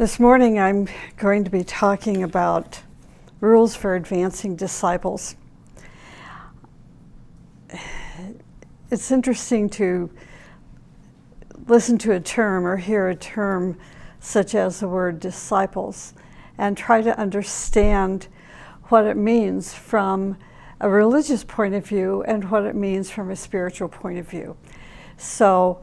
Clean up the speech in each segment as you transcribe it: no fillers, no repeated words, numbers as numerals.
This morning I'm going to be talking about rules for advancing disciples. It's interesting to listen to a term or hear a term such as the word disciples and try to understand what it means from a religious point of view and what it means from a spiritual point of view. So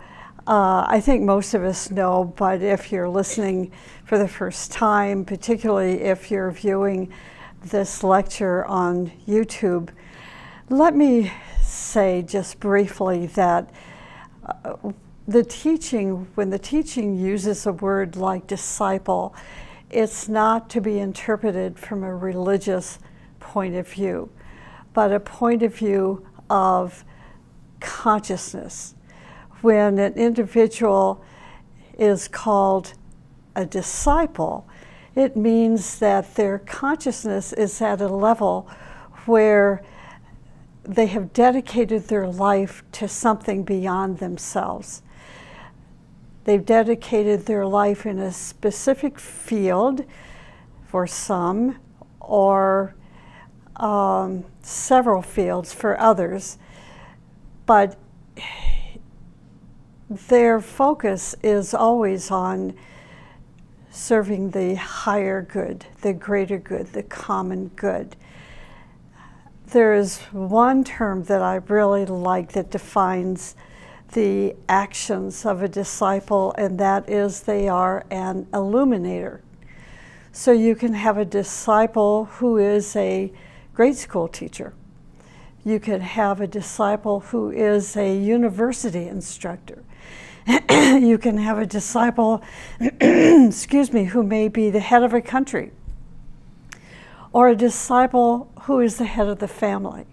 I think most of us know, but if you're listening for the first time, particularly if you're viewing this lecture on YouTube, let me say just briefly that when the teaching uses a word like disciple, it's not to be interpreted from a religious point of view, but a point of view of consciousness. When an individual is called a disciple, it means that their consciousness is at a level where they have dedicated their life to something beyond themselves. They've dedicated their life in a specific field for some, or several fields for others, but their focus is always on serving the higher good, the greater good, the common good. There is one term that I really like that defines the actions of a disciple, and that is they are an illuminator. So you can have a disciple who is a grade school teacher. You can have a disciple who is a university instructor. You can have a disciple, who may be the head of a country, or a disciple who is the head of the family.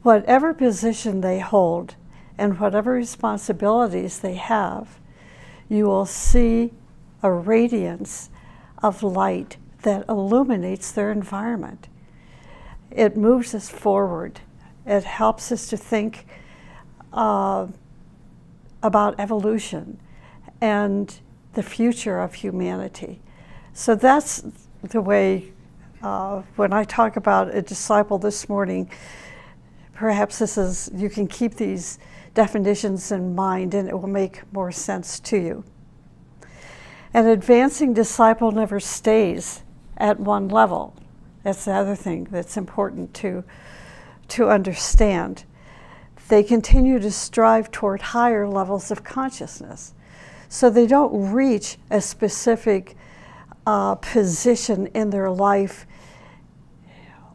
Whatever position they hold and whatever responsibilities they have, you will see a radiance of light that illuminates their environment. It moves us forward. It helps us to think about evolution and the future of humanity. So that's the way, when I talk about a disciple this morning, perhaps you can keep these definitions in mind and it will make more sense to you. An advancing disciple never stays at one level. That's the other thing that's important to understand. They continue to strive toward higher levels of consciousness. So they don't reach a specific position in their life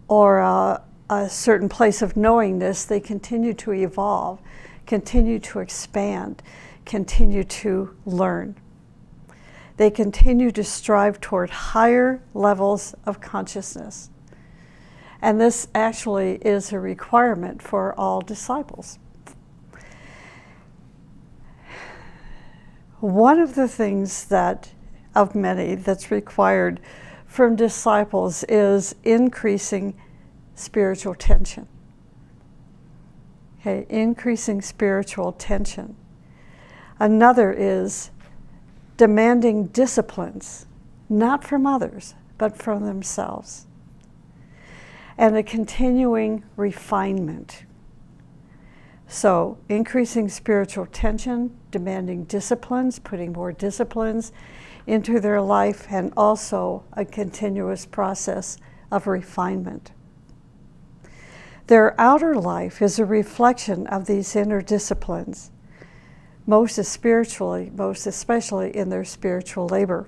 or a certain place of knowingness. They continue to evolve, continue to expand, continue to learn. They continue to strive toward higher levels of consciousness. And this actually is a requirement for all disciples. One of the things of many that's required from disciples is increasing spiritual tension. Okay, increasing spiritual tension. Another is demanding disciplines, not from others, but from themselves. And a continuing refinement. So increasing spiritual tension, demanding disciplines, putting more disciplines into their life, and also a continuous process of refinement. Their outer life is a reflection of these inner disciplines, most especially in their spiritual labor.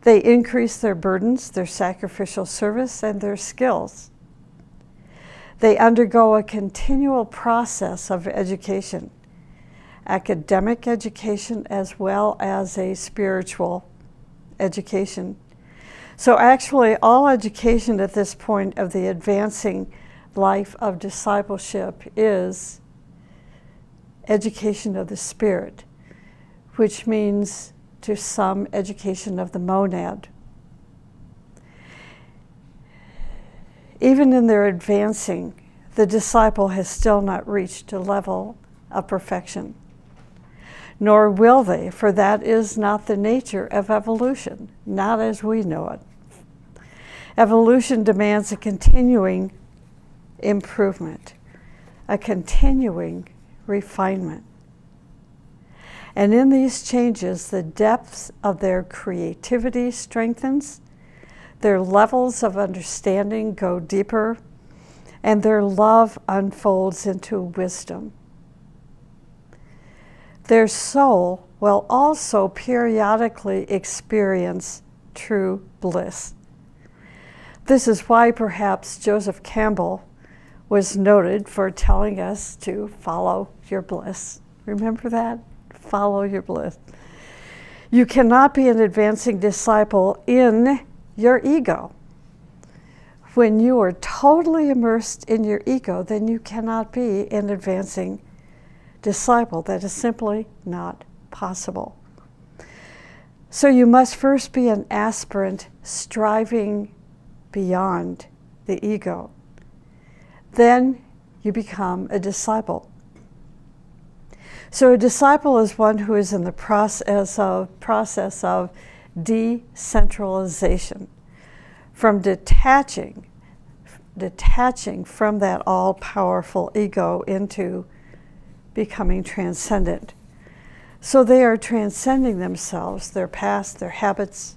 They increase their burdens, their sacrificial service, and their skills. They undergo a continual process of education, academic education as well as a spiritual education. So actually, all education at this point of the advancing life of discipleship is education of the spirit, which means to some education of the monad. Even in their advancing, the disciple has still not reached a level of perfection. nor will they, for that is not the nature of evolution, not as we know it. Evolution demands a continuing improvement, a continuing refinement. And in these changes, the depths of their creativity strengthens, their levels of understanding go deeper, and their love unfolds into wisdom. Their soul will also periodically experience true bliss. This is why perhaps Joseph Campbell was noted for telling us to follow your bliss. Remember that? Follow your bliss. You cannot be an advancing disciple in your ego. When you are totally immersed in your ego, then you cannot be an advancing disciple. That is simply not possible. So you must first be an aspirant striving beyond the ego. Then you become a disciple. So a disciple is one who is in the process of decentralization, from detaching from that all-powerful ego into becoming transcendent. So they are transcending themselves, their past, their habits,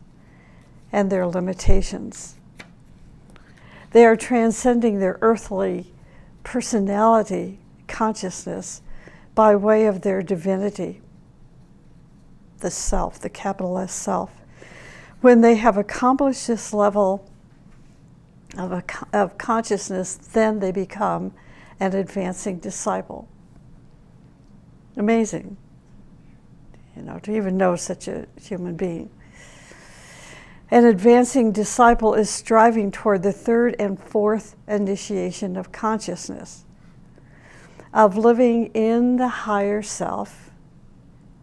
and their limitations. They are transcending their earthly personality, consciousness, by way of their divinity, the self, the capital S self. When they have accomplished this level of consciousness, then they become an advancing disciple. Amazing, to even know such a human being. An advancing disciple is striving toward the third and fourth initiation of consciousness, of living in the higher self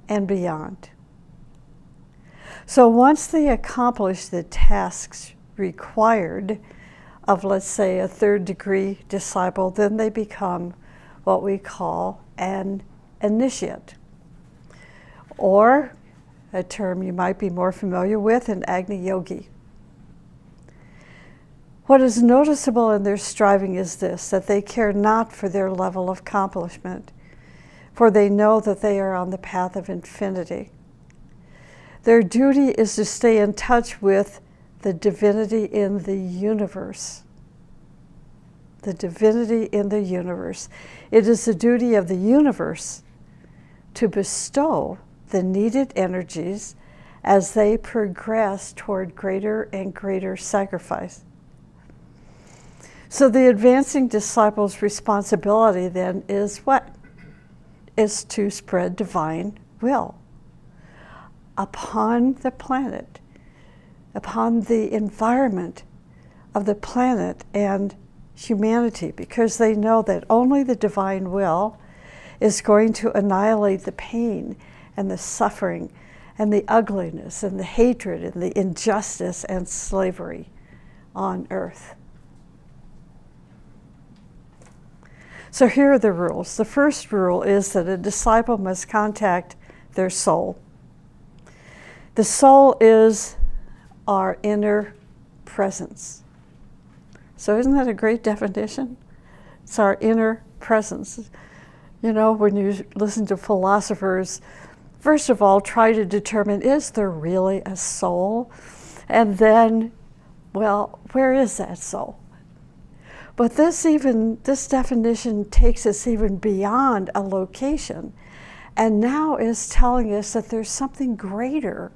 and beyond. So once they accomplish the tasks required of, let's say, a third degree disciple, then they become what we call an initiate, or a term you might be more familiar with, an Agni yogi. What is noticeable in their striving is this, that they care not for their level of accomplishment, for they know that they are on the path of infinity. Their duty is to stay in touch with the divinity in the universe. The divinity in the universe. It is the duty of the universe to bestow the needed energies as they progress toward greater and greater sacrifice. So the advancing disciple's responsibility then is what? Is to spread divine will upon the planet, upon the environment of the planet and humanity, because they know that only the divine will is going to annihilate the pain and the suffering and the ugliness and the hatred and the injustice and slavery on earth. So here are the rules. The first rule is that a disciple must contact their soul. The soul is our inner presence. So isn't that a great definition? It's our inner presence. When you listen to philosophers, first of all, try to determine, is there really a soul? And then, where is that soul? But this definition takes us even beyond a location, and now is telling us that there's something greater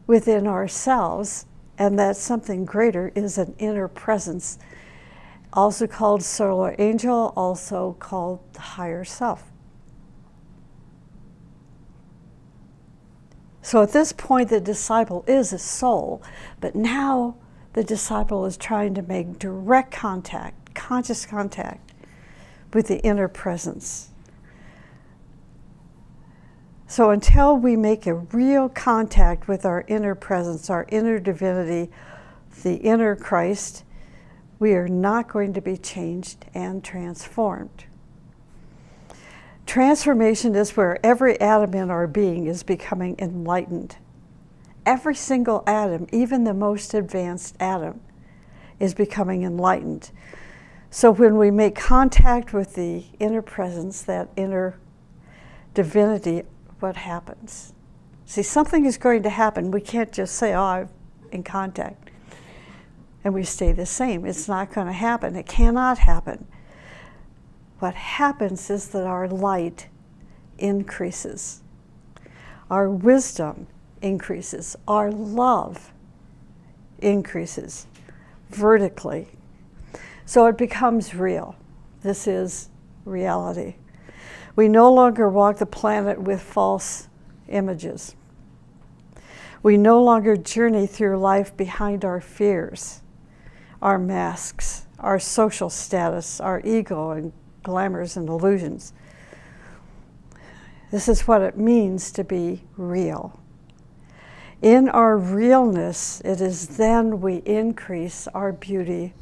within ourselves, and that something greater is an inner presence, also called solar angel, also called the higher self. So at this point, the disciple is a soul, but now the disciple is trying to make direct contact, conscious contact with the inner presence. So until we make a real contact with our inner presence, our inner divinity, the inner Christ, we are not going to be changed and transformed. Transformation is where every atom in our being is becoming enlightened. Every single atom, even the most advanced atom, is becoming enlightened. So when we make contact with the inner presence, that inner divinity, what happens? See, something is going to happen. We can't just say, oh, I'm in contact, and we stay the same. It's not going to happen. It cannot happen. What happens is that our light increases. Our wisdom increases. Our love increases vertically. So it becomes real. This is reality. We no longer walk the planet with false images. We no longer journey through life behind our fears, our masks, our social status, our ego, and glamours and illusions. This is what it means to be real. In our realness, it is then we increase our beauty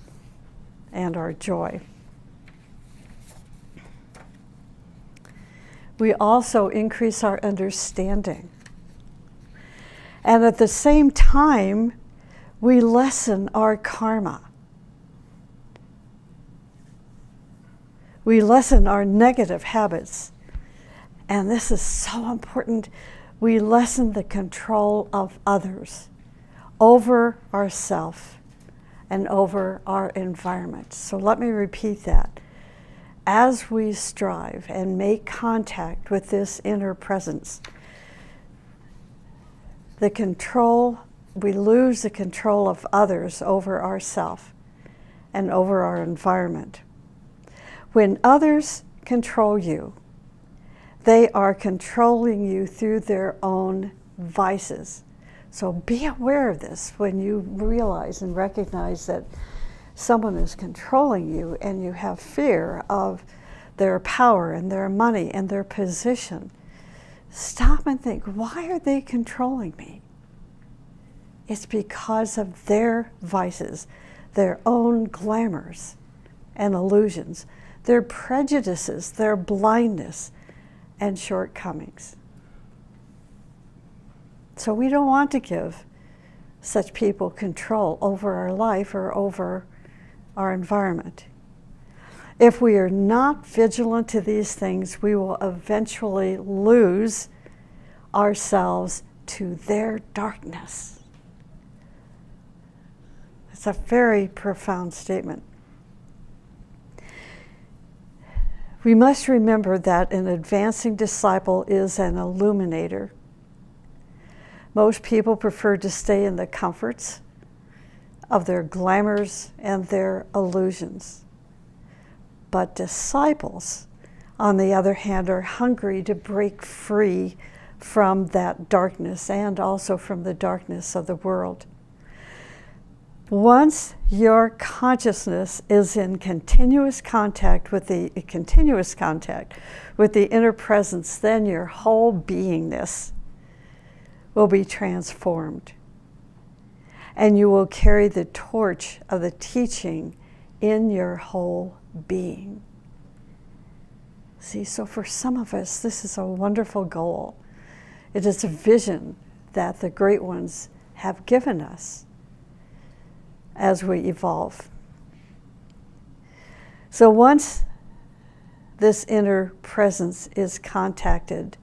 and our joy. We also increase our understanding. And at the same time, we lessen our karma. We lessen our negative habits. And this is so important. We lessen the control of others over ourself and over our environment. So let me repeat that. As we strive and make contact with this inner presence, we lose the control of others over ourself and over our environment. When others control you, they are controlling you through their own vices. So be aware of this when you realize and recognize that someone is controlling you and you have fear of their power and their money and their position. Stop and think, why are they controlling me? It's because of their vices, their own glamours and illusions, their prejudices, their blindness and shortcomings. So we don't want to give such people control over our life or over our environment. If we are not vigilant to these things, we will eventually lose ourselves to their darkness. It's a very profound statement. We must remember that an advancing disciple is an illuminator. Most people prefer to stay in the comforts of their glamours and their illusions. But disciples, on the other hand, are hungry to break free from that darkness and also from the darkness of the world. Once your consciousness is in continuous contact with the inner presence, then your whole beingness will be transformed. And you will carry the torch of the teaching in your whole being. See, so for some of us, this is a wonderful goal. It is a vision that the great ones have given us as we evolve. So once this inner presence is contacted,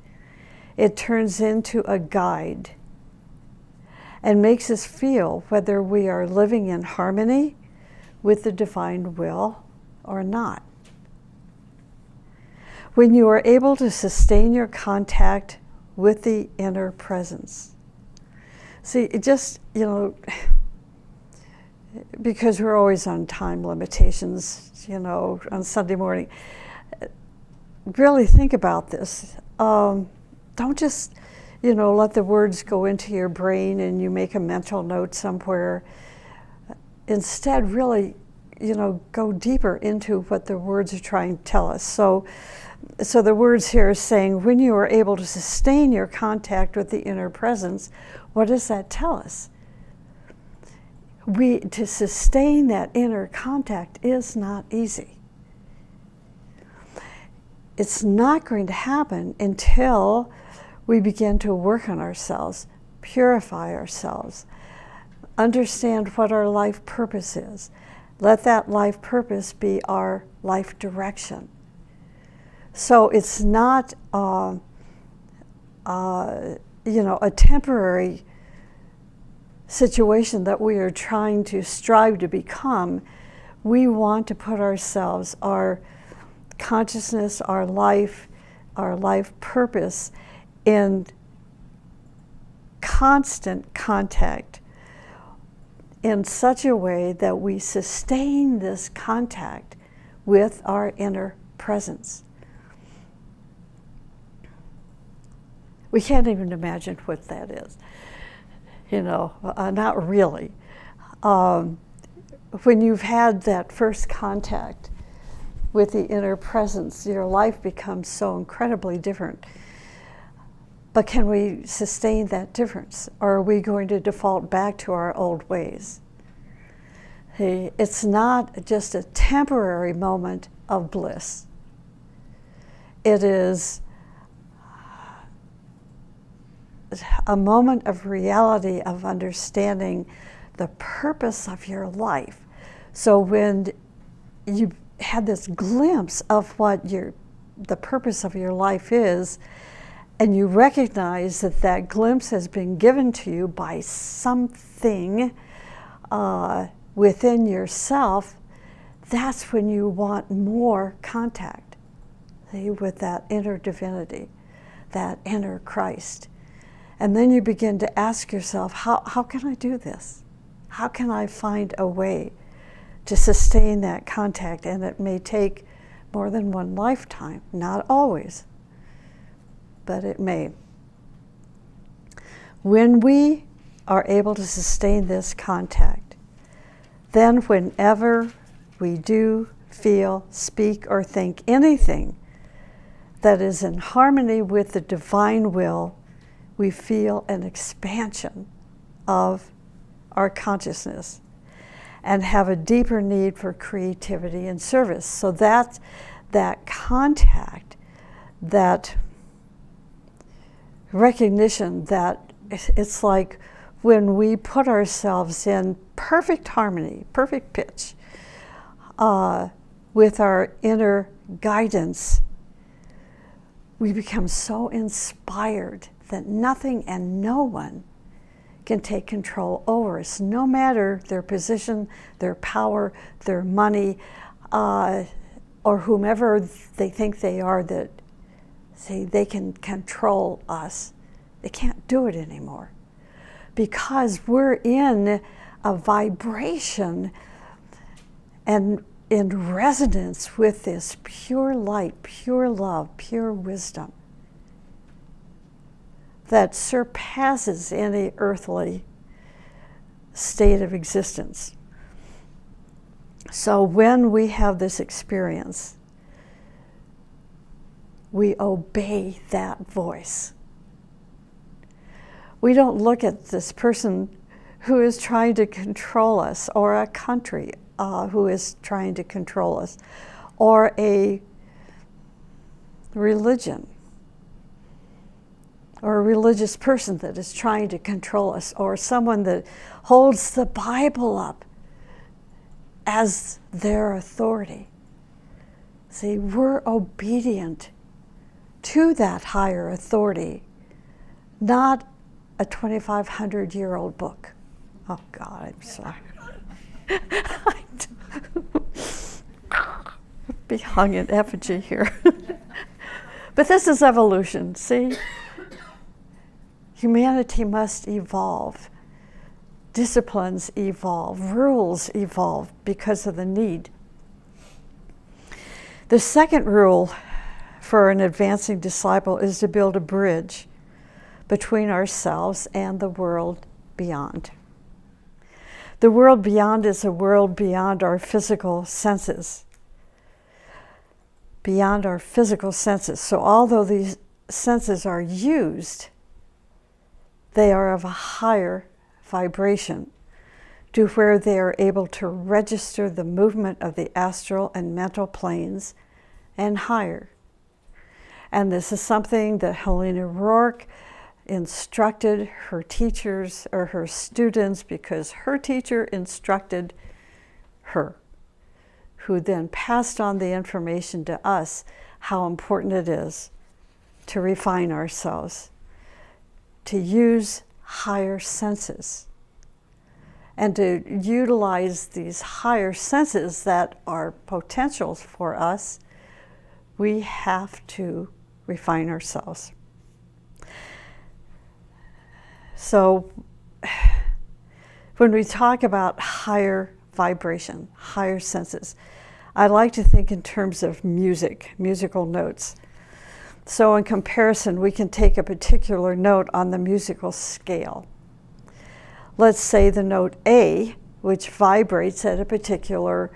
it turns into a guide and makes us feel whether we are living in harmony with the divine will or not. When you are able to sustain your contact with the inner presence. See, it just, because we're always on time limitations, on Sunday morning, really think about this. Don't just, let the words go into your brain and you make a mental note somewhere. Instead, really, go deeper into what the words are trying to tell us. So the words here are saying, when you are able to sustain your contact with the inner presence, what does that tell us? To sustain that inner contact is not easy. it's not going to happen until we begin to work on ourselves, purify ourselves, understand what our life purpose is. Let that life purpose be our life direction. So it's not, a temporary situation that we are trying to strive to become. We want to put ourselves, our consciousness, our life purpose in constant contact in such a way that we sustain this contact with our inner presence. We can't even imagine what that is. Not really. When you've had that first contact with the inner presence, your life becomes so incredibly different. But can we sustain that difference? Or are we going to default back to our old ways? It's not just a temporary moment of bliss. It is a moment of reality, of understanding the purpose of your life. So when you had this glimpse of what the purpose of your life is, and you recognize that that glimpse has been given to you by something within yourself, that's when you want more contact with that inner divinity, that inner Christ. And then you begin to ask yourself, how can I do this? How can I find a way to sustain that contact? And it may take more than one lifetime, not always, but it may. When we are able to sustain this contact, then whenever we do, feel, speak, or think anything that is in harmony with the divine will, we feel an expansion of our consciousness and have a deeper need for creativity and service. So that contact, that recognition that it's like when we put ourselves in perfect harmony, perfect pitch, with our inner guidance, we become so inspired that nothing and no one can take control over us, no matter their position, their power, their money, or whomever they think they are, that say they can control us. They can't do it anymore because we're in a vibration and in resonance with this pure light, pure love, pure wisdom that surpasses any earthly state of existence. So when we have this experience, we obey that voice. We don't look at this person who is trying to control us, or a country who is trying to control us, or a religion, or a religious person that is trying to control us, or someone that holds the Bible up as their authority. See, we're obedient to that higher authority, not a 2,500-year-old book. Oh God, I'm sorry. Be hung in effigy here. But this is evolution, see? Humanity must evolve. Disciplines evolve, rules evolve because of the need. The second rule for an advancing disciple is to build a bridge between ourselves and the world beyond. The world beyond is a world beyond our physical senses. Beyond our physical senses. So although these senses are used, they are of a higher vibration to where they are able to register the movement of the astral and mental planes and higher. And this is something that Helena Rourke instructed her teachers or her students, because her teacher instructed her, who then passed on the information to us, how important it is to refine ourselves, to use higher senses, and to utilize these higher senses that are potentials for us. We have to refine ourselves. So when we talk about higher vibration, higher senses, I like to think in terms of music, musical notes. So in comparison, we can take a particular note on the musical scale. Let's say the note A, which vibrates at a particular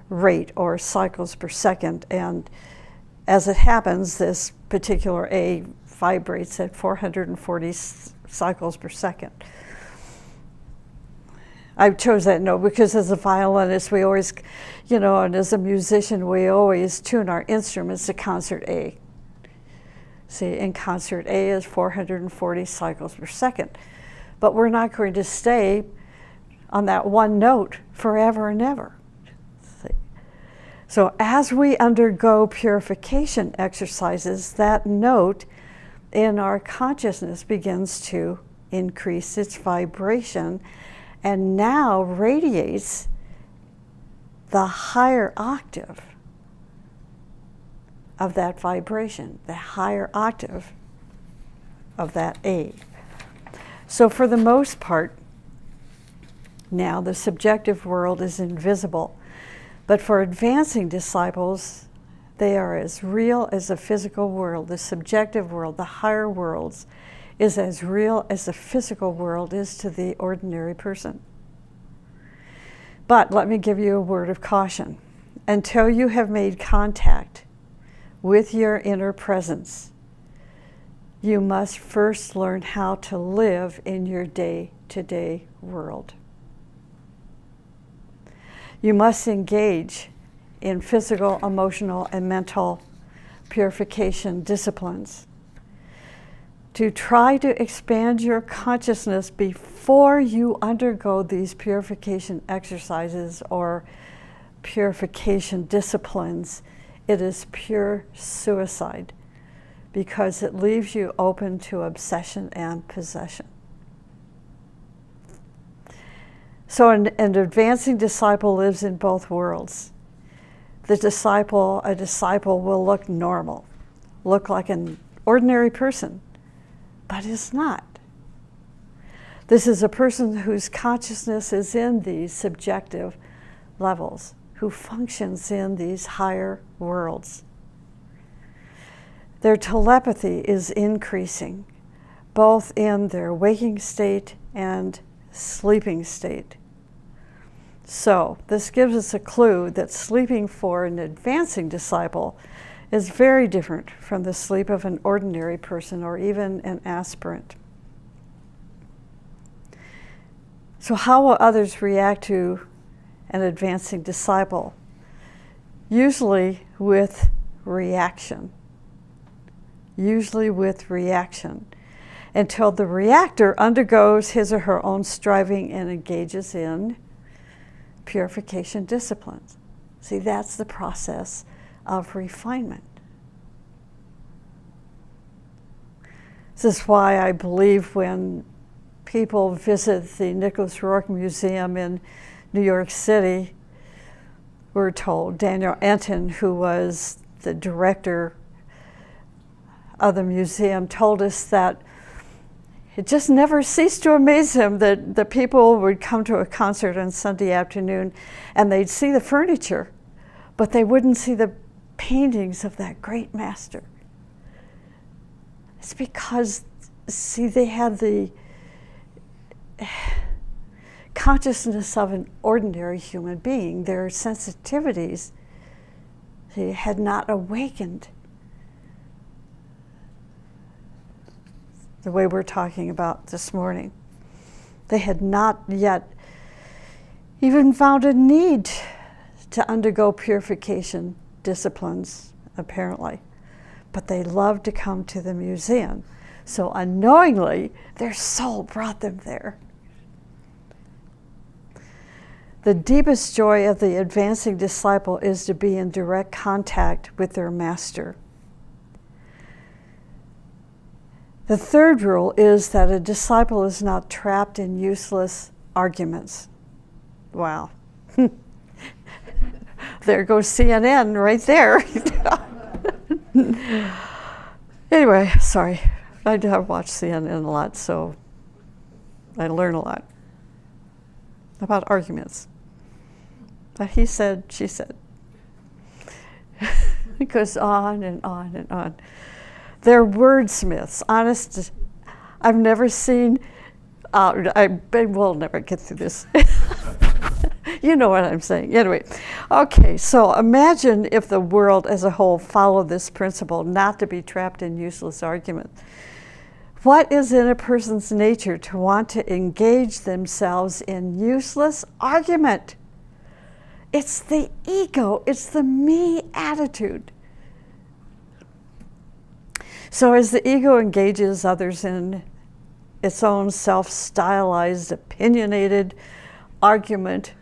rate or cycles per second, and as it happens, this particular A vibrates at 440 cycles per second. I chose that note because as a violinist, we always, and as a musician, we always tune our instruments to concert A. See, in concert A is 440 cycles per second. But we're not going to stay on that one note forever and ever. See? So as we undergo purification exercises, that note in our consciousness begins to increase its vibration and now radiates the higher octave of that vibration, the higher octave of that A. So for the most part, now the subjective world is invisible, but for advancing disciples, they are as real as the physical world. The subjective world, the higher worlds, is as real as the physical world is to the ordinary person. But let me give you a word of caution. Until you have made contact with your inner presence, you must first learn how to live in your day-to-day world. You must engage in physical, emotional, and mental purification disciplines to try to expand your consciousness before you undergo these purification exercises or purification disciplines. It is pure suicide because it leaves you open to obsession and possession. So an advancing disciple lives in both worlds. A disciple will look normal, look like an ordinary person, but is not. This is a person whose consciousness is in these subjective levels, who functions in these higher worlds. Their telepathy is increasing, both in their waking state and sleeping state. So this gives us a clue that sleeping for an advancing disciple is very different from the sleep of an ordinary person or even an aspirant. So how will others react to an advancing disciple? Usually with reaction. Usually with reaction, until the reactor undergoes his or her own striving and engages in purification disciplines. See, that's the process of refinement. This is why I believe when people visit the Nicholas Rourke Museum in New York City, we're told Daniel Enton, who was the director of the museum, told us that it just never ceased to amaze him that the people would come to a concert on Sunday afternoon and they'd see the furniture, but they wouldn't see the paintings of that great master. It's because, see, they had the consciousness of an ordinary human being. Their sensitivities, they had not awakened the way we're talking about this morning. They had not yet even found a need to undergo purification disciplines, apparently. but they loved to come to the museum. So unknowingly, their soul brought them there. The deepest joy of the advancing disciple is to be in direct contact with their master. The third rule is that a disciple is not trapped in useless arguments. Wow. There goes CNN right there. Anyway, sorry. I watch CNN a lot, so I learn a lot about arguments. But he said, she said. It goes on and on and on. They're wordsmiths. Honest, I've never seen, we'll never get through this. You know what I'm saying. Anyway, okay, so imagine if the world as a whole followed this principle, not to be trapped in useless argument. What is in a person's nature to want to engage themselves in useless argument? It's the ego, it's the me attitude. So as the ego engages others in its own self-stylized, opinionated argument,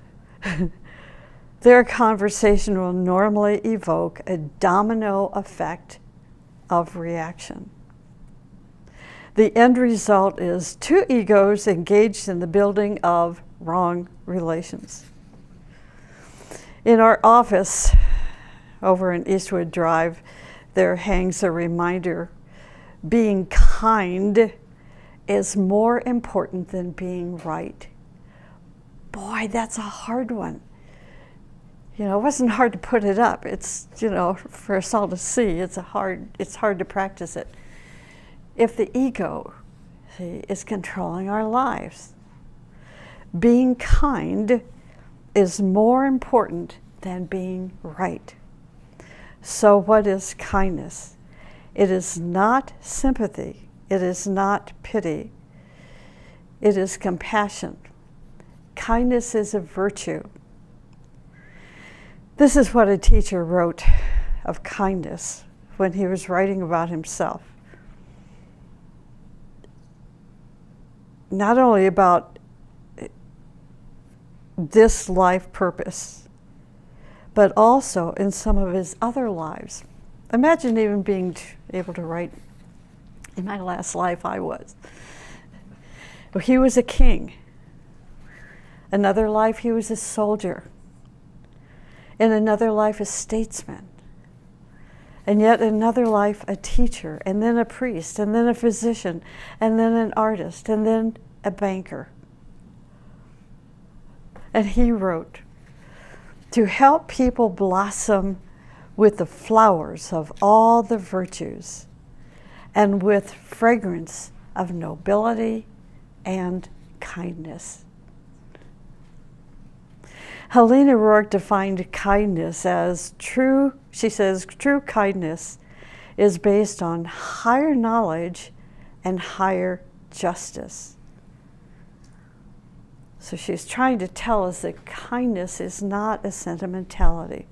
their conversation will normally evoke a domino effect of reaction. The end result is two egos engaged in the building of wrong relations. In our office over in Eastwood Drive, there hangs a reminder: being kind is more important than being right. Boy, that's a hard one. You know, it wasn't hard to put it up. It's, you know, for us all to see, it's hard to practice it. If the ego, see, is controlling our lives, being kind is more important than being right. So what is kindness? It is not sympathy. It is not pity. It is compassion. Kindness is a virtue. This is what a teacher wrote of kindness when he was writing about himself. Not only about this life purpose, but also in some of his other lives. Imagine even being able to write, in my last life I was. Well, he was a king. Another life he was a soldier. In another life a statesman. And yet another life a teacher, and then a priest, and then a physician, and then an artist, and then a banker. And he wrote, to help people blossom with the flowers of all the virtues, and with fragrance of nobility and kindness. Helena Rourke defined kindness as true, she says, true kindness is based on higher knowledge and higher justice. So she's trying to tell us that kindness is not a sentimentality.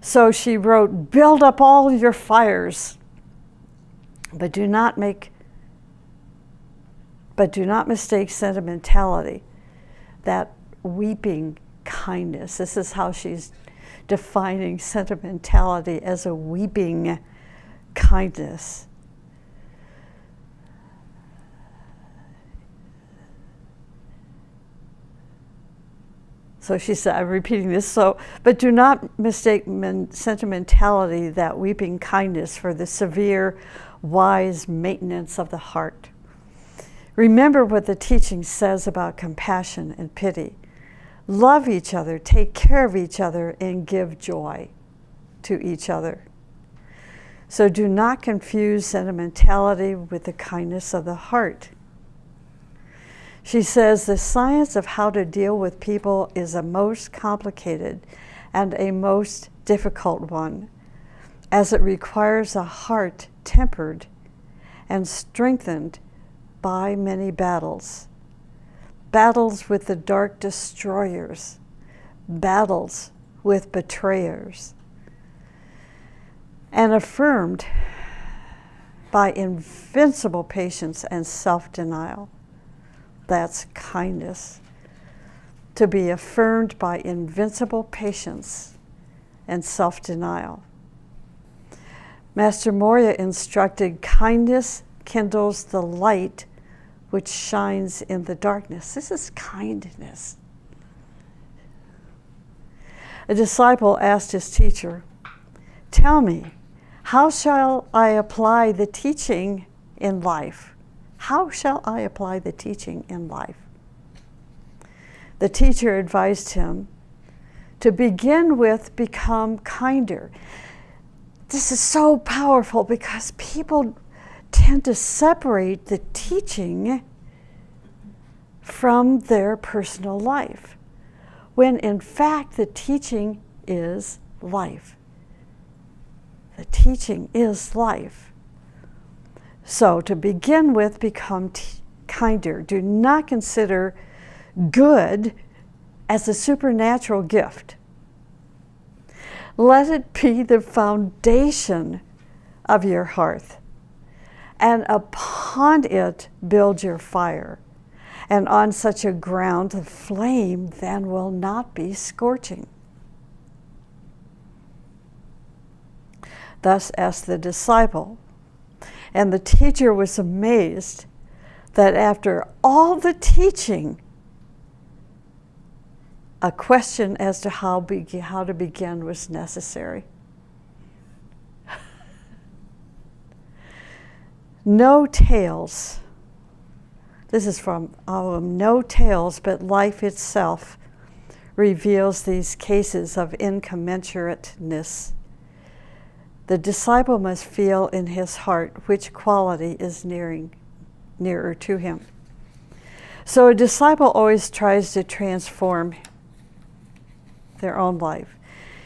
So she wrote, build up all your fires, but do not mistake sentimentality, that weeping kindness. This is how she's defining sentimentality, as a weeping kindness. So she said, I'm repeating this, but do not mistake sentimentality, that weeping kindness, for the severe, wise maintenance of the heart. Remember what the teaching says about compassion and pity. Love each other, take care of each other, and give joy to each other. So do not confuse sentimentality with the kindness of the heart. She says the science of how to deal with people is a most complicated and a most difficult one, as it requires a heart tempered and strengthened by many battles. Battles with the dark destroyers, battles with betrayers. and affirmed by invincible patience and self-denial. That's kindness. To be affirmed by invincible patience and self-denial. Master Moria instructed, kindness kindles the light which shines in the darkness. This is kindness. A disciple asked his teacher, "Tell me, how shall I apply the teaching in life? How shall I apply the teaching in life?" The teacher advised him to begin with, become kinder. This is so powerful because people tend to separate the teaching from their personal life, when in fact the teaching is life. The teaching is life. So to begin with, become kinder. Do not consider good as a supernatural gift. Let it be the foundation of your hearth, and upon it build your fire. And on such a ground, the flame then will not be scorching. Thus asked the disciple, and the teacher was amazed that after all the teaching, a question as to how to begin was necessary. No tales. This is from No Tales, but life itself reveals these cases of incommensurateness. The disciple must feel in his heart which quality is nearer to him. So a disciple always tries to transform their own life.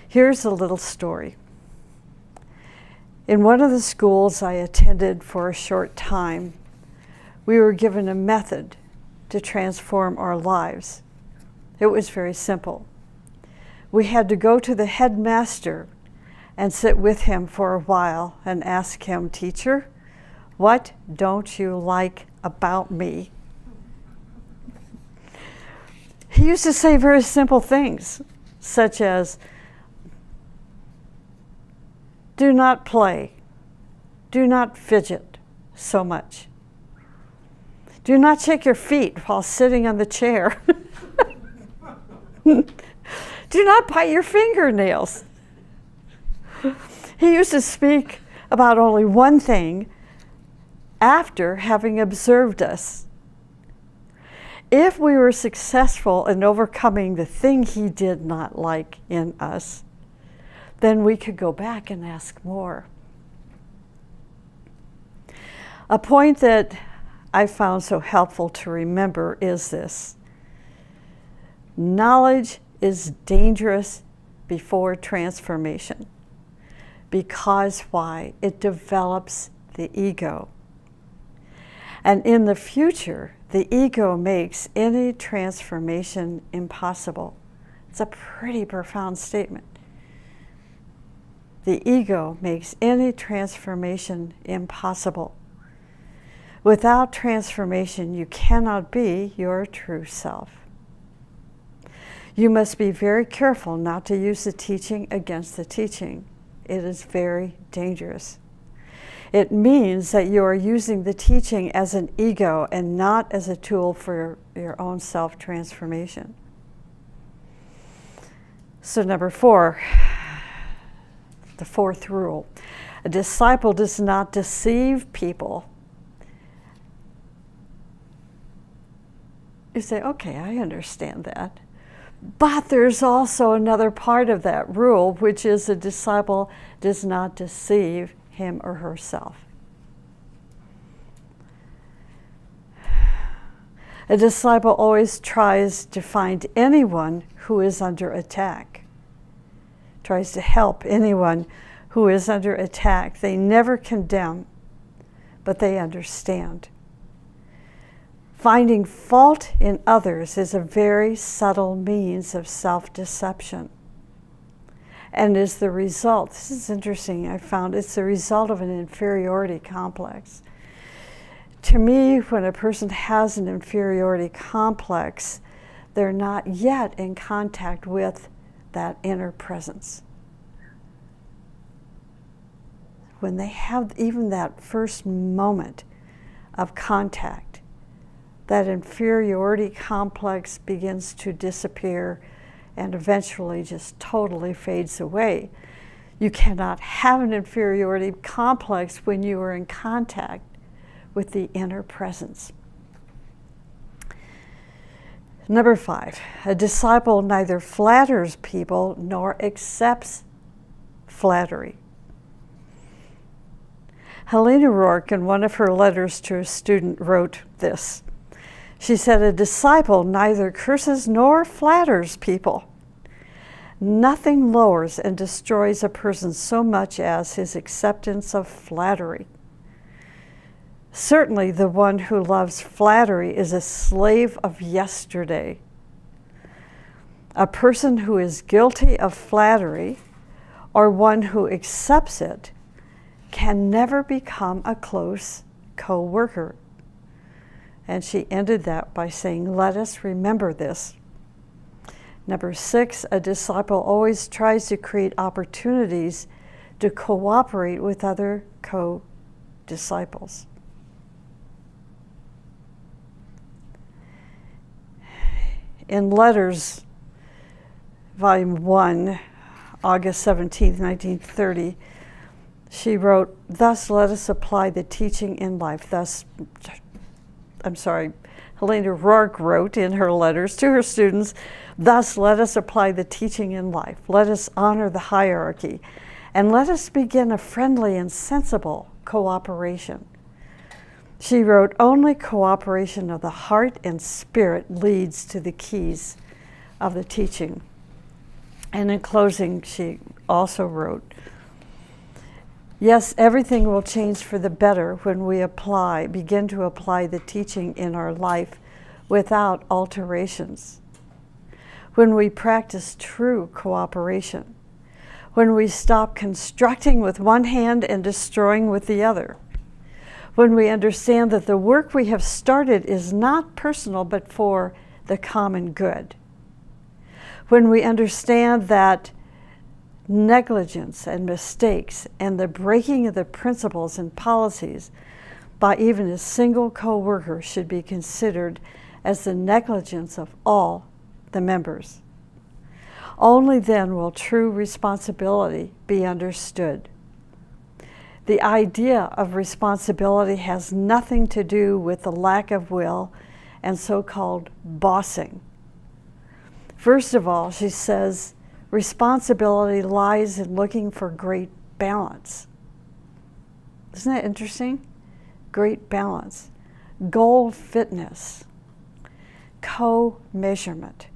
Here's a little story. In one of the schools I attended for a short time, we were given a method to transform our lives. It was very simple. We had to go to the headmaster and sit with him for a while and ask him, "Teacher, what don't you like about me?" He used to say very simple things, such as, "Do not play. Do not fidget so much. Do not shake your feet while sitting on the chair. Do not bite your fingernails." He used to speak about only one thing after having observed us. If we were successful in overcoming the thing he did not like in us, then we could go back and ask more. A point that I found so helpful to remember is this: knowledge is dangerous before transformation. Because why? It develops the ego. And in the future, the ego makes any transformation impossible. It's a pretty profound statement. The ego makes any transformation impossible. Without transformation, you cannot be your true self. You must be very careful not to use the teaching against the teaching. It is very dangerous. It means that you are using the teaching as an ego and not as a tool for your own self-transformation. So number 4, the 4th rule. A disciple does not deceive people. You say, okay, I understand that. But there's also another part of that rule, which is a disciple does not deceive him or herself. A disciple always tries to find anyone who is under attack, tries to help anyone who is under attack. They never condemn, but they understand. Finding fault in others is a very subtle means of self-deception. and is the result, this is interesting, I found it's the result of an inferiority complex. To me, when a person has an inferiority complex, they're not yet in contact with that inner presence. When they have even that first moment of contact, that inferiority complex begins to disappear and eventually just totally fades away. You cannot have an inferiority complex when you are in contact with the inner presence. Number 5, a disciple neither flatters people nor accepts flattery. Helena Rourke, in one of her letters to a student, wrote this. She said, a disciple neither curses nor flatters people. Nothing lowers and destroys a person so much as his acceptance of flattery. Certainly the one who loves flattery is a slave of yesterday. A person who is guilty of flattery, or one who accepts it, can never become a close co-worker. And she ended that by saying, let us remember this. Number 6, a disciple always tries to create opportunities to cooperate with other co-disciples. In Letters, Volume 1, August 17, 1930, she wrote, thus let us apply the teaching in life. Helena Rourke wrote in her letters to her students, thus let us apply the teaching in life. Let us honor the hierarchy, and let us begin a friendly and sensible cooperation. She wrote, only cooperation of the heart and spirit leads to the keys of the teaching. And in closing, she also wrote, yes, everything will change for the better when we begin to apply the teaching in our life without alterations. When we practice true cooperation. When we stop constructing with one hand and destroying with the other. When we understand that the work we have started is not personal but for the common good. When we understand that negligence and mistakes and the breaking of the principles and policies by even a single co-worker should be considered as the negligence of all the members. Only then will true responsibility be understood. The idea of responsibility has nothing to do with the lack of will and so-called bossing. First of all, she says, responsibility lies in looking for great balance. Isn't that interesting? Great balance. Goal fitness. Co-measurement,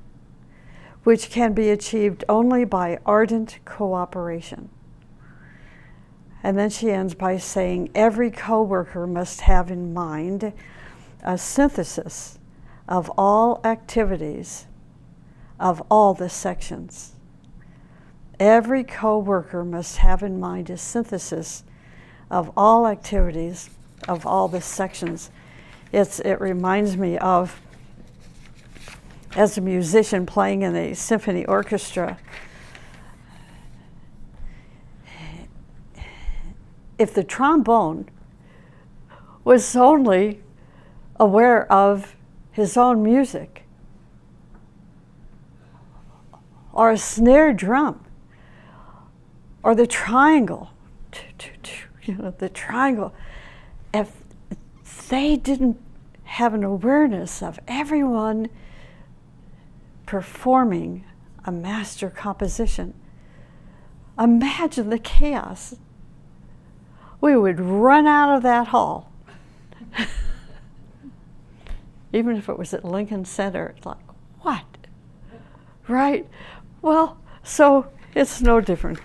which can be achieved only by ardent cooperation. And then she ends by saying, every co-worker must have in mind a synthesis of all activities of all the sections. Every co-worker must have in mind a synthesis of all activities of all the sections. It reminds me of, as a musician playing in a symphony orchestra, if the trombone was only aware of his own music, or a snare drum, or the triangle, the triangle, if they didn't have an awareness of everyone performing a master composition, imagine the chaos. We would run out of that hall. Even if it was at Lincoln Center, it's like, what? Right? Well, so it's no different.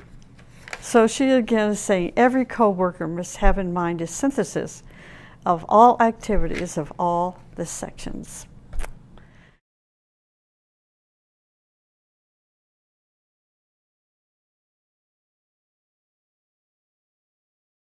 So she again is saying every co-worker must have in mind a synthesis of all activities of all the sections.